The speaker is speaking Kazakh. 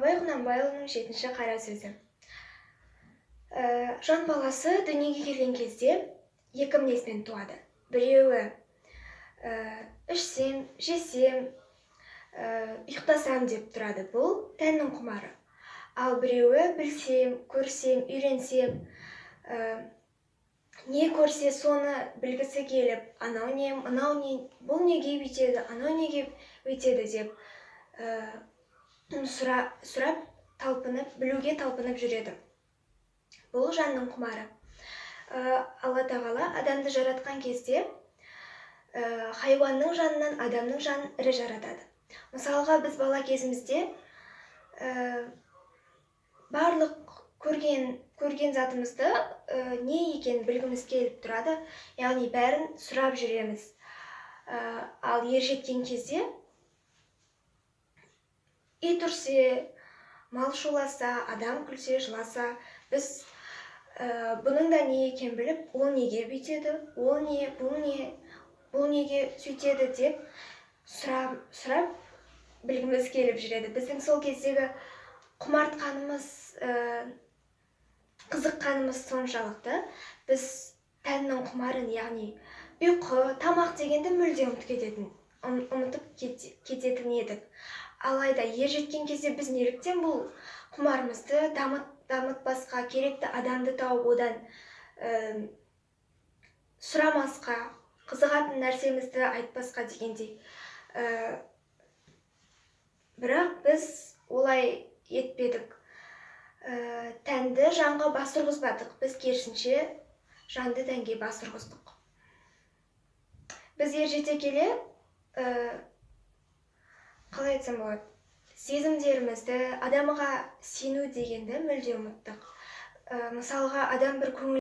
Абай Құнанбайұлының 7-ші қара сөзі. Жан баласы дүниеге келген кезде екі мінезбен туады. Біреуі ішсем, жесем, ұйықтасам деп тұрады. Бұл тәннің құмары. Ал біреуі білсем, көрсем, үйренсем, не көрсе соны білгісі келіп, анау не, мынау не, бұл неге бүйтеді, анау неге бүйтеді деп сұрап, талпынып, білуге талпынып жүреді. Бұл жанның құмары. Алла тағала адамды жаратқан кезде хайуанның жанынан адамның жанын ірі жаратады. Мысалға, біз бала кезімізде барлық көрген затымызды не екенін білгіміз келіп тұрады, яғни бәрін сұрап жүреміз. Ал ер жеткен кезде ит үрсе, мал шуласа, адам күлсе, жыласа, біз бұның да не екенін біліп, ол неге бүйтеді, ол не, бұл неге сөйтеді деп сұрап білгіміз келіп жүреді. Біздің сол кездегі құмартқанымыз, қызыққанымыз соншалықты, біз тәннің құмарын, яғни ұйқы, тамақ дегенді мүлде ұмытып кететін едік. Алайда ер жеткен кезде біз неліктен бұл құмарымызды дамытпасқа, керекті адамды тауып, одан сұрамасқа, қызығатын нәрсемізді айтпасқа дегендей. Бірақ біз олай етпедік. Тәнді жанға бас ұрғызбадық. Біз керісінше жанды тәнге бас ұрғыздық. Біз ер жете келе, қалай айтсам болады, сезімдерімізді, адамға сену дегенді мүлде ұмыттық. Мысалға, адам бір көңіл